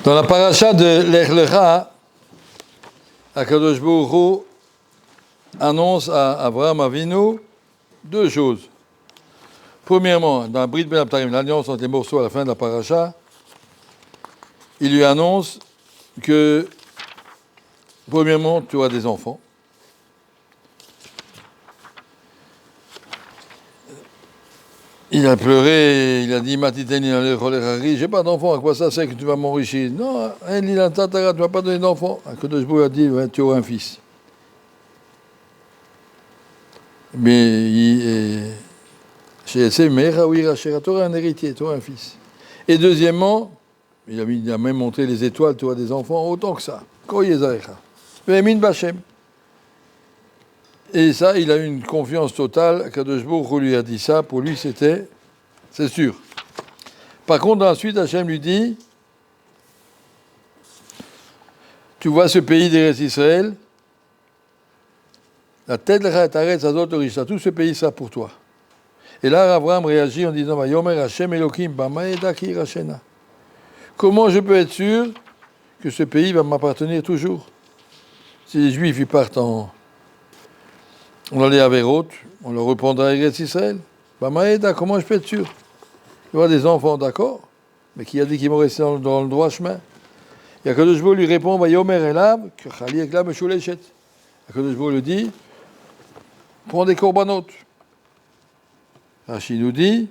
Dans la paracha de Lech Lecha, Akadosh Baruch Hu annonce à Abraham Avinu deux choses. Premièrement, dans la Brit Ben Abtarim, l'alliance entre les morceaux à la fin de la paracha, il lui annonce que, premièrement, tu auras des enfants. Il a pleuré, il a dit Matiteni, j'ai pas d'enfant, à quoi ça sert que tu vas m'enrichir? Non, tu ne vas pas donner d'enfant. Akadosh Baruch Hu a dit tu auras un fils. Mais tu auras un héritier, tu auras un fils. Et deuxièmement, il a même montré les étoiles, tu auras des enfants, autant que ça. Et ça, il a eu une confiance totale. Kadosh Baruch Hu lui a dit ça. Pour lui, c'est sûr. Par contre, ensuite, Hachem lui dit, tu vois ce pays d'Eretz Israël, la tête de Taretz Azot Orisha, tout ce pays sera pour toi. Et là, Abraham réagit en disant, Yomer Hachem Elohim, Bamaeda Ki Rachena. Comment je peux être sûr que ce pays va m'appartenir toujours? Si les Juifs ils partent on allait à Véroth, on leur répondra à Eretz Israël. Bamaeda, comment je peux être sûr? Il y aura des enfants, d'accord, mais qui a dit qu'ils vont rester dans le droit chemin? Et Akadosh Baruch Hu lui répond, Yomer Elav, que Chali Ekla Meshulechet. Akadosh Baruch Hu lui dit, prends des corbanotes. Rashi nous dit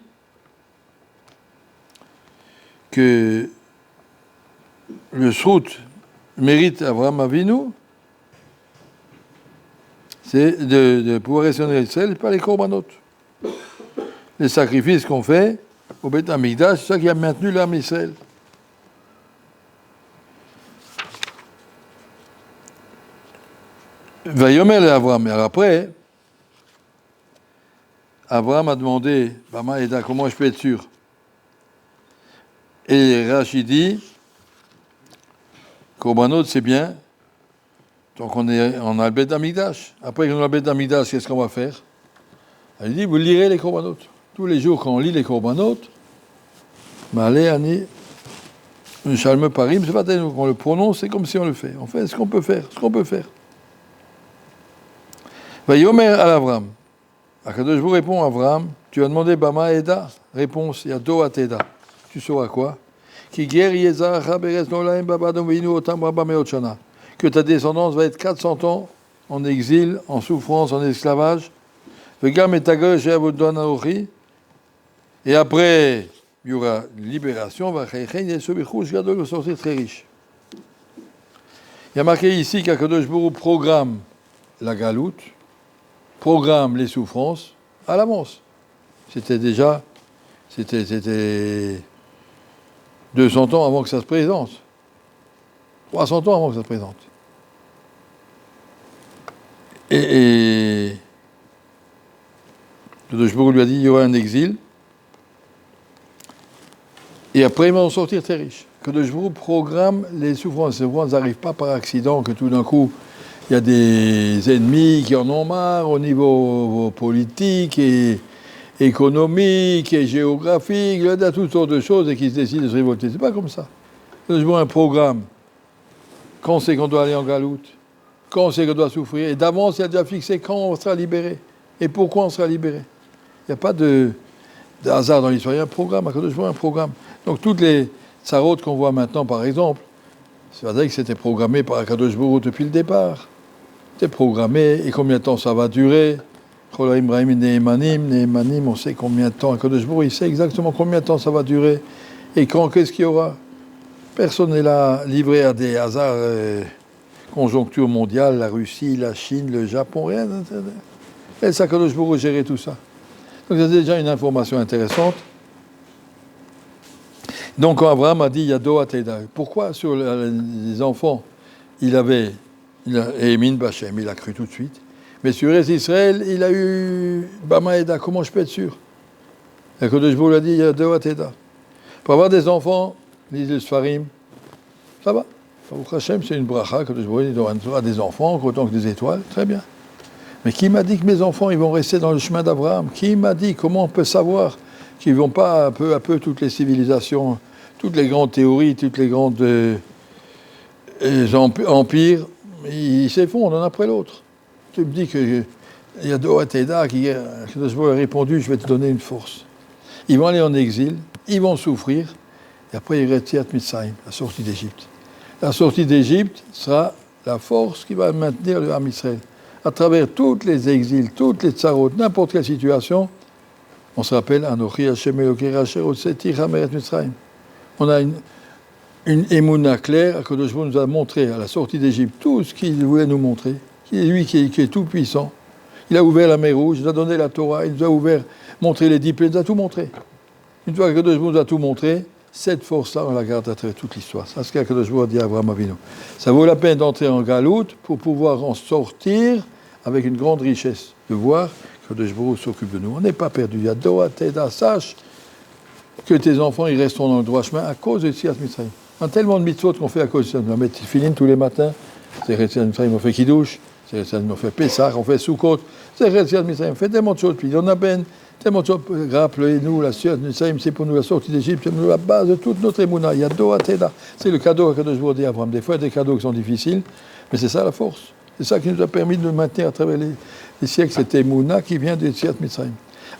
que le srout mérite Abraham Avinu, c'est de pouvoir rester en Israël par les corbanotes. Les sacrifices qu'on fait au Beth Amikdash, c'est ça qui a maintenu l'âme Israël. Vayomer le Abraham. Alors après, Abraham a demandé, Bama Eda, comment je peux être sûr? Et Rashi dit, Korbanot, c'est bien. Donc on a le Beth Amikdash. Après qu'on a le Beth Amikdash, qu'est-ce qu'on va faire? Il dit, vous lirez les Korbanot. Tous les jours, quand on lit les Korbanot, Malé Ani, un Shalme Parim, c'est pas tellement qu'on le prononce, c'est comme si on le fait. On fait ce qu'on peut faire, Vayomer à Abraham. Akadosh Baruch Hu répond à Abraham, tu as demandé Bama Eda? Réponse, il y a Doa Teda. Tu sauras quoi? Que ta descendance va être 400 ans en exil, en souffrance, en esclavage. Et après, il y aura libération, va sortir très riche. Il y a marqué ici qu'Akadosh Baruch Hu programme la galoute, programme les souffrances à l'avance. C'était 200 ans avant que ça se présente. 300 ans avant que ça se présente. Et Akadosh Baruch Hu lui a dit, il y aura un exil. Et après, ils vont sortir très riches. Akadosh Baruch Hu programme les souffrances. Les souffrances n'arrivent pas par accident, que tout d'un coup, il y a des ennemis qui en ont marre au niveau politique et économique et géographique. Il y a toutes sortes de choses et qui se décident de se révolter. C'est pas comme ça. Akadosh Baruch Hu a un programme. Quand on sait qu'on doit aller en galoute, quand on sait qu'on doit souffrir, et d'avance, il a déjà fixé quand on sera libéré et pourquoi on sera libéré. Il n'y a pas de hasard dans l'histoire, il y a un programme, Akadosh Baruch Hu a un programme. Donc toutes les tsarotes qu'on voit maintenant, par exemple, c'est vrai que c'était programmé par Akadosh Baruch Hu depuis le départ. C'était programmé, et combien de temps ça va durer? Nehemanim, on sait combien de temps, Akadosh Baruch Hu, il sait exactement combien de temps ça va durer, et quand, qu'est-ce qu'il y aura? Personne n'est là livré à des hasards, conjoncture mondiale, la Russie, la Chine, le Japon, rien. Et ça, Akadosh Baruch Hu gérer tout ça. Donc c'est déjà une information intéressante. Donc quand Abraham a dit Yado Ateda, pourquoi sur les enfants il a Emin Bachem, il a cru tout de suite, mais sur les Israël il a eu Bama Eda, comment je peux être sûr? Et Akadosh Baruch Hu a dit Yado Ateda. Pour avoir des enfants, lisez le Sfarim, ça va. Baruch Hashem, c'est une bracha, Akadosh Baruch Hu doit avoir des enfants, autant que des étoiles, très bien. Mais qui m'a dit que mes enfants ils vont rester dans le chemin d'Abraham? Qui m'a dit? Comment on peut savoir qu'ils ne vont pas peu à peu toutes les civilisations, toutes les grandes théories, toutes les grandes empires, ils s'effondrent l'un après l'autre. Tu me dis qu'il y a Doha Teda qui a répondu, je vais te donner une force. Ils vont aller en exil, ils vont souffrir, et après il y a Yetziat Mitzrayim, la sortie d'Égypte. La sortie d'Égypte sera la force qui va maintenir le Ham Israël. À travers tous les exils, toutes les tsarot, n'importe quelle situation, on se rappelle Anochi Hashem Elokecha Asher Hotzeti Hameret Mitzrayim. On a une émouna claire, que Akadosh Baruch Hu nous a montré à la sortie d'Égypte tout ce qu'il voulait nous montrer. Lui qui est tout puissant. Il a ouvert la mer Rouge, il nous a donné la Torah, il nous a montré les 10 plaies, il nous a tout montré. Une fois que Akadosh Baruch Hu nous a tout montré, cette force-là, on la garde à travers toute l'histoire. C'est ce qu'Akadosh Baruch Hu a dit à Abraham Avinu. Ça vaut la peine d'entrer en galoute pour pouvoir en sortir avec une grande richesse, de voir que Akadosh Baruch Hu s'occupe de nous. On n'est pas perdu. Il y a Doha Teda, sache que tes enfants ils resteront dans le droit chemin à cause de Yetziat Mitzrayim. On a tellement de mitzvot qu'on fait à cause de ça. On va mettre Tefillin tous les matins, c'est Yetziat Mitzrayim, on fait Kiddush, c'est Yetziat Mitzrayim, on fait Pessah, on fait Sukkot, c'est Yetziat Mitzrayim, on fait tellement de choses. Puis on a peine, tellement de choses. Rappelez-nous, la Yetziat Mitzrayim, c'est pour nous la sortie d'Égypte, c'est pour nous la base de toute notre émouna. Il y a Doha Teda. C'est le cadeau que je vous dis à Abraham. Des fois, il y a des cadeaux qui sont difficiles, mais c'est ça la force. C'est ça qui nous a permis de nous maintenir à travers les siècles, cette émouna qui vient de Yetziat Mitzrayim.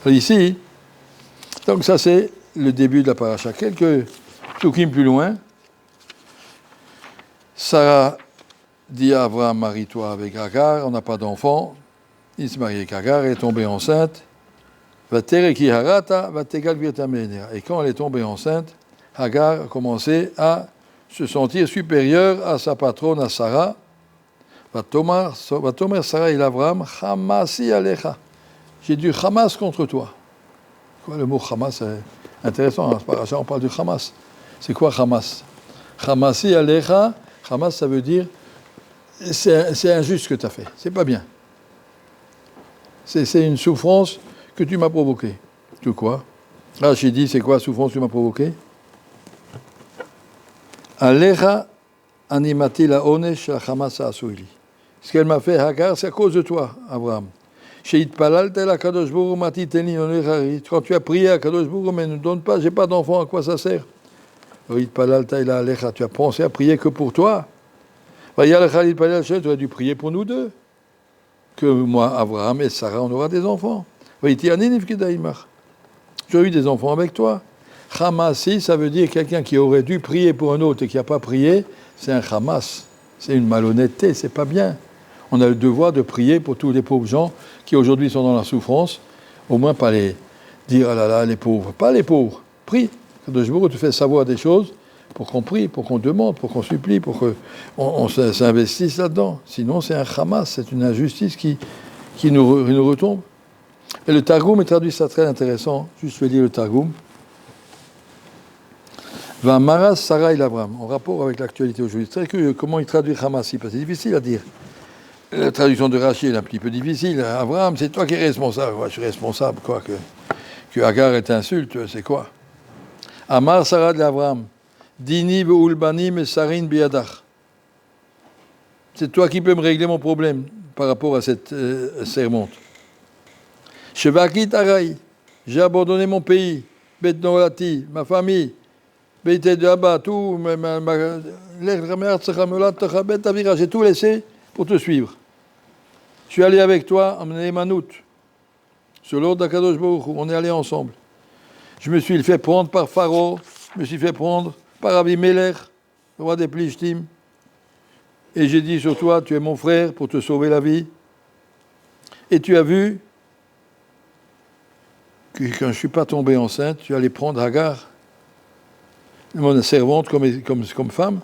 Alors ici, donc ça c'est le début de la paracha. Quelques psukim plus loin, Sarah dit à Abraham, marie-toi avec Hagar, on n'a pas d'enfant. Il se marie avec Hagar, elle est tombée enceinte. Et quand elle est tombée enceinte, Hagar a commencé à se sentir supérieure à sa patronne, à Sarah. Vatomer Sarah et Abraham, Hamasi alecha. J'ai du Hamas contre toi. Quoi, le mot Hamas, c'est intéressant. Hein, on parle du Hamas. C'est quoi Hamas? Hamasi alecha. Hamas, ça veut dire c'est injuste ce que tu as fait. C'est pas bien. C'est une souffrance que tu m'as provoquée. Tu quoi? Là, j'ai dit, c'est quoi la souffrance que tu m'as provoquée? Alecha animati la onesh la Hamas asouili. Ce qu'elle m'a fait, Hagar, c'est à cause de toi, Abraham. Quand tu as prié à Kadosh Baruch Hu, mais ne donne pas, j'ai pas d'enfant, à quoi ça sert? Tu as pensé à prier que pour toi. Tu aurais dû prier pour nous deux. Que moi, Abraham et Sarah, on aura des enfants. J'aurais eu des enfants avec toi. Hamasi, ça veut dire quelqu'un qui aurait dû prier pour un autre et qui n'a pas prié, c'est un Hamas. C'est une malhonnêteté, c'est pas bien. On a le devoir de prier pour tous les pauvres gens qui aujourd'hui sont dans la souffrance, au moins pas les dire, ah là là, les pauvres. Pas les pauvres. Prie. Kadosh Baruch Hu te fait savoir des choses pour qu'on prie, pour qu'on demande, pour qu'on supplie, pour qu'on s'investisse là-dedans. Sinon, c'est un Hamas, c'est une injustice qui nous retombe. Et le Targum est traduit ça très intéressant. Juste, je vais lire le Targum. Va Maras Sarah et Abraham, en rapport avec l'actualité aujourd'hui. C'est très curieux comment il traduit Hamas, parce que c'est difficile à dire. La traduction de Rachi est un petit peu difficile. Abraham, c'est toi qui es responsable. Ouais, je suis responsable, quoi. Que Hagar est insulte, c'est quoi? Amar Sarah de Abraham. Dini be'ulbanim sarin biadach. C'est toi qui peux me régler mon problème par rapport à cette sermonte. Shevakit Arai. J'ai abandonné mon pays. Bet Norati, ma famille. Beite de Abba, tout. J'ai tout laissé pour te suivre. Je suis allé avec toi, emmener Manout, sur l'ordre d'Akadosh Baruch Hu. On est allés ensemble. Je me suis fait prendre par Pharaon, je me suis fait prendre par Abimelech, roi des Plishtim. Et j'ai dit sur toi, tu es mon frère pour te sauver la vie. Et tu as vu que quand je ne suis pas tombé enceinte, tu allais prendre Hagar, mon servante, comme femme.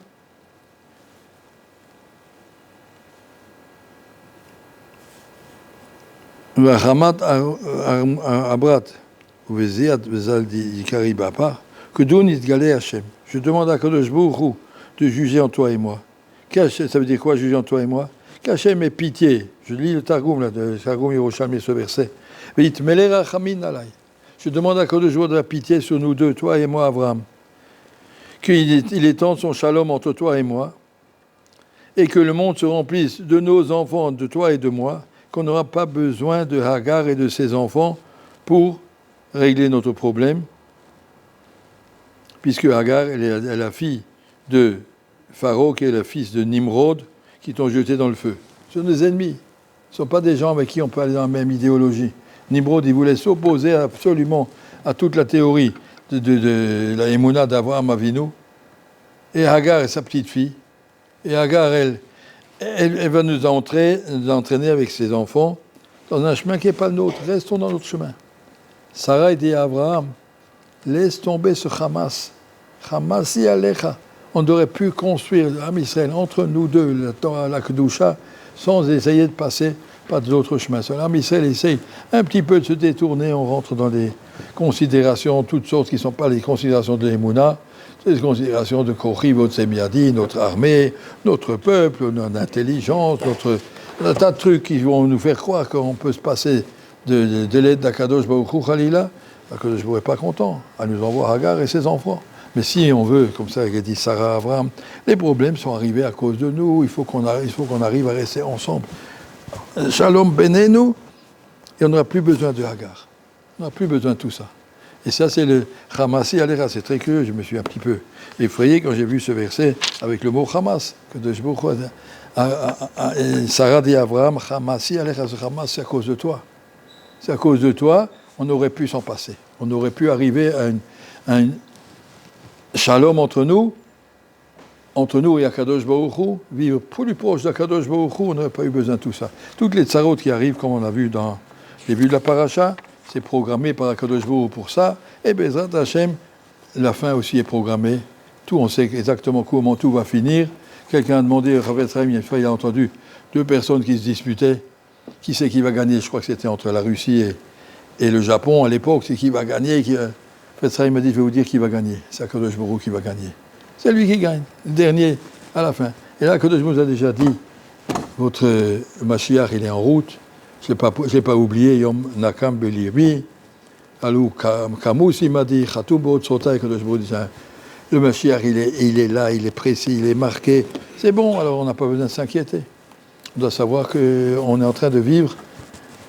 Je demande à Kadosh Baruch Hu de juger en toi et moi. Ça veut dire quoi, juger en toi et moi? Qu'Hachem ait pitié. Je lis le Targum, là, le Targum Yerushalmi, ce verset. Je demande à Kadosh Baruch Hu de la pitié sur nous deux, toi et moi, Abraham. Qu'il étende son shalom entre toi et moi, et que le monde se remplisse de nos enfants, de toi et de moi, qu'on n'aura pas besoin de Hagar et de ses enfants pour régler notre problème. puisque Hagar, elle est la fille de Pharaon, qui est le fils de Nimrod, qui t'ont jeté dans le feu. Ce sont des ennemis. Ce ne sont pas des gens avec qui on peut aller dans la même idéologie. Nimrod, il voulait s'opposer absolument à toute la théorie de la Emouna d'Abraham Avinu. Et Hagar est sa petite fille. Et Hagar, elle va nous entraîner avec ses enfants dans un chemin qui n'est pas le nôtre. Restons dans notre chemin. Sarah dit à Abraham, laisse tomber ce Hamas. Hamasi alecha. On aurait pu construire l'âme Israël entre nous deux, la Torah, la Kedusha, sans essayer de passer par d'autres chemins. L'âme Israël essaye un petit peu de se détourner, on rentre dans des considérations, toutes sortes qui ne sont pas les considérations de l'Emouna, c'est les considérations de Kochi, Votsemiadi, notre armée, notre peuple, notre intelligence, un tas de trucs qui vont nous faire croire qu'on peut se passer de l'aide d'Akadosh Baruch Hu Khalila. Akadosh Baruch Hu n'est pas content, à nous envoie Hagar et ses enfants. Mais si on veut, comme ça a dit Sarah Abraham, les problèmes sont arrivés à cause de nous, il faut qu'on arrive à rester ensemble. Shalom benenu, et on n'aura plus besoin de Hagar. On n'aura plus besoin de tout ça. Et ça, c'est le Hamasi Alera. C'est très curieux, je me suis un petit peu effrayé quand j'ai vu ce verset avec le mot Hamas. Sarah dit à Abraham, Hamasi Alera, ce Hamas, c'est à cause de toi. C'est à cause de toi, on aurait pu s'en passer. On aurait pu arriver à un shalom entre nous et Akadosh Baruch Hu, vivre plus proche d'Akadosh Baruch Hu, on n'aurait pas eu besoin de tout ça. Toutes les tsarotes qui arrivent, comme on a vu dans les vues de la paracha, c'est programmé par Akadosh Baruch Hu pour ça, et Bezrat Hashem, la fin aussi est programmée. Tout, on sait exactement comment tout va finir. Quelqu'un a demandé, Rav Etzraim, il a entendu deux personnes qui se disputaient. Qui c'est qui va gagner? Je crois que c'était entre la Russie et le Japon à l'époque. C'est qui va gagner? Etzraim m'a dit, je vais vous dire qui va gagner. C'est Akadosh Baruch Hu qui va gagner. C'est lui qui gagne, le dernier à la fin. Et là, Akadosh Baruch Hu a déjà dit, votre Mashiach, il est en route. Je ne l'ai pas oublié, Yom Nakam Belirbi. Alou Kamous, il m'a dit, Khatou Baruch Sota, Akadosh Baruch Hu dit, le Mashiach, il est là, il est précis, il est marqué. C'est bon, alors on n'a pas besoin de s'inquiéter. On doit savoir qu'on est en train de vivre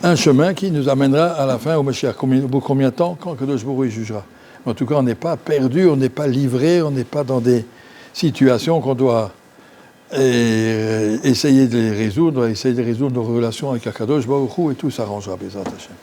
un chemin qui nous amènera à la fin au Mashiach. Au combien de temps? Quand Akadosh Baruch Hu jugera. En tout cas, on n'est pas perdu, on n'est pas livré, on n'est pas dans des situations qu'on doit essayer de les résoudre, essayer de résoudre nos relations avec Akadosh Baruch Hu et tout s'arrangera, Bezrat Hashem.